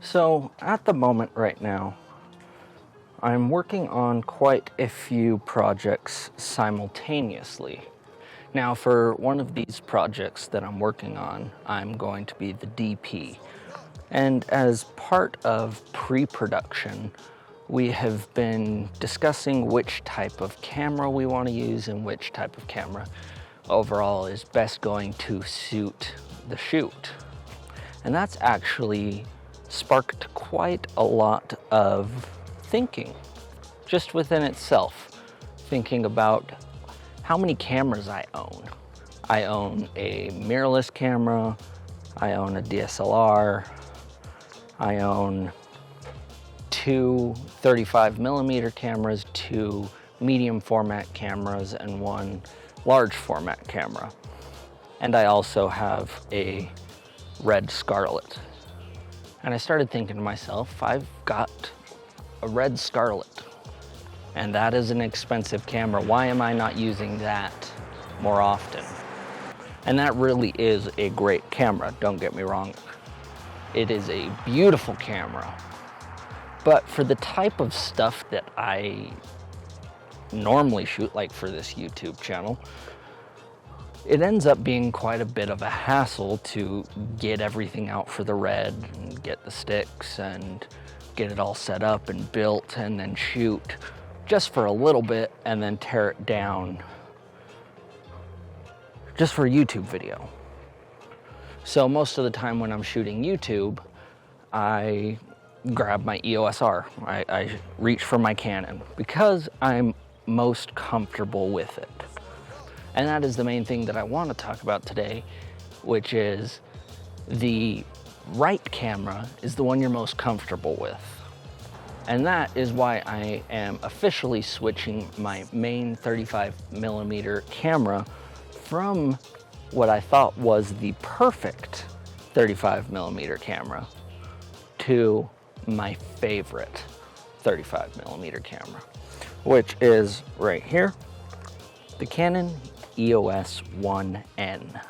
So at the moment right now, I'm working on quite a few projects simultaneously. Now for one of these projects that I'm working on, I'm going to be the DP. And as part of pre-production, we have been discussing which type of camera we want to use and which type of camera overall is best going to suit the shoot. And that's actually sparked quite a lot of thinking just within itself, thinking about how many cameras I own. I own a mirrorless camera, I own a DSLR, I own two 35mm cameras, two medium format cameras, and one large format camera. And I also have a red Scarlett. And I started thinking to myself, I've got a red Scarlett, and that is an expensive camera. Why am I not using that more often? And that really is a great camera, don't get me wrong. It is a beautiful camera. But for the type of stuff that I normally shoot, like for this YouTube channel, it ends up being quite a bit of a hassle to get everything out for the red and get the sticks and get it all set up and built and then shoot just for a little bit and then tear it down just for a YouTube video. So most of the time when I'm shooting YouTube, I grab my EOS R. I reach for my Canon because I'm most comfortable with it. And that is the main thing that I want to talk about today, which is the right camera is the one you're most comfortable with. And that is why I am officially switching my main 35mm camera from what I thought was the perfect 35mm camera to my favorite 35mm camera, which is right here, the Canon AE-1N.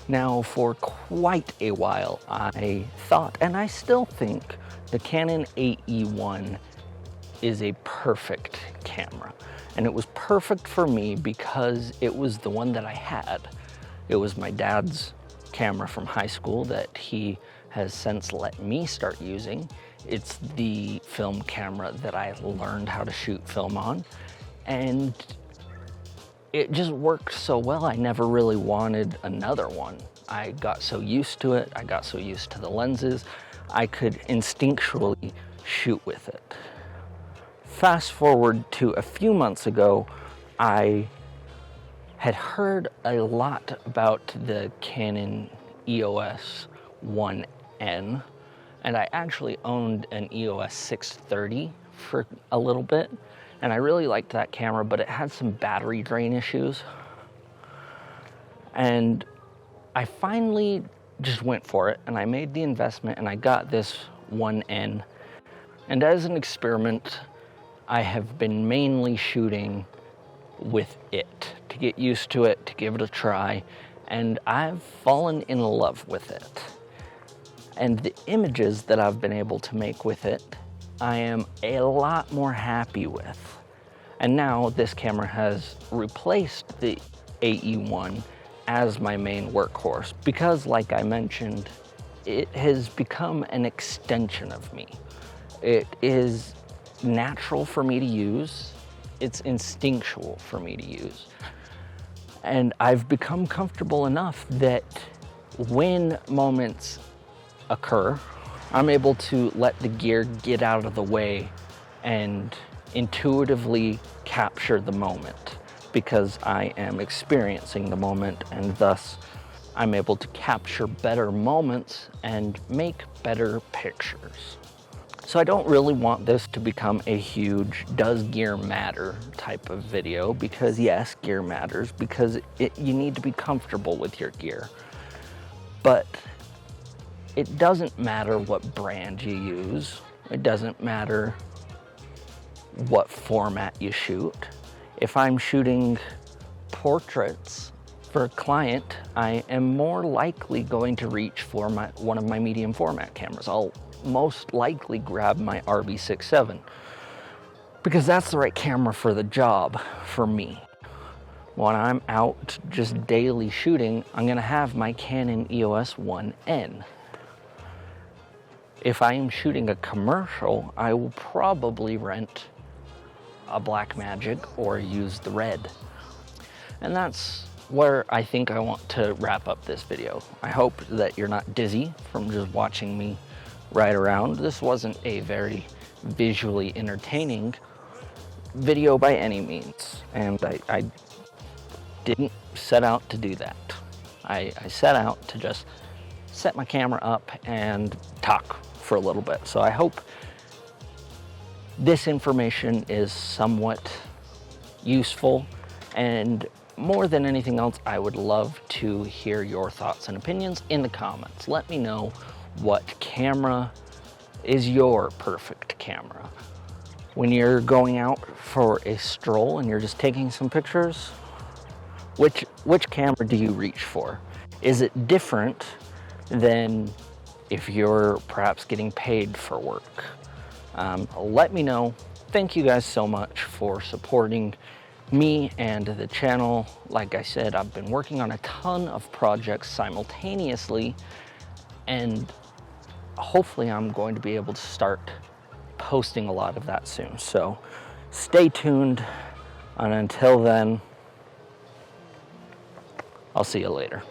Now, for quite a while, I thought, and I still think, the Canon AE-1 is a perfect camera. And it was perfect for me because it was the one that I had. It was my dad's camera from high school that he has since let me start using. It's the film camera that I learned how to shoot film on. And it just worked so well, I never really wanted another one. I got so used to it, I got so used to the lenses, I could instinctually shoot with it. Fast forward to a few months ago, I had heard a lot about the Canon EOS 1N, and I actually owned an EOS 630 for a little bit. And I really liked that camera, but it had some battery drain issues. And I finally just went for it, and I made the investment, and I got this 1N. And as an experiment, I have been mainly shooting with it to get used to it, to give it a try, and I've fallen in love with it. And the images that I've been able to make with it, I am a lot more happy with. And now this camera has replaced the AE-1 as my main workhorse because, like I mentioned, it has become an extension of me. It is natural for me to use. It's instinctual for me to use. And I've become comfortable enough that when moments occur, I'm able to let the gear get out of the way and intuitively capture the moment because I am experiencing the moment, and thus I'm able to capture better moments and make better pictures. So I don't really want this to become a huge does gear matter type of video, because yes, gear matters, because you need to be comfortable with your gear. But it doesn't matter what brand you use. It doesn't matter what format you shoot. If I'm shooting portraits For a client, I am more likely going to reach for one of my medium format cameras. I'll most likely grab my RB67 because that's the right camera for the job for me. When I'm out just daily shooting, I'm gonna have my Canon EOS-1N. If I am shooting a commercial, I will probably rent a Blackmagic or use the Red. And that's where I think I want to wrap up this video. I hope that you're not dizzy from just watching me ride around. This wasn't a very visually entertaining video by any means, and I didn't set out to do that. I set out to just set my camera up and talk for a little bit. So I hope this information is somewhat useful, and more than anything else, I would love to hear your thoughts and opinions in the comments. Let me know what camera is your perfect camera. When you're going out for a stroll and you're just taking some pictures, which camera do you reach for? Is it different than if you're perhaps getting paid for work? Let me know. Thank you guys so much for supporting me and the channel. Like I said, I've been working on a ton of projects simultaneously, and hopefully I'm going to be able to start posting a lot of that soon. So stay tuned, and until then, I'll see you later.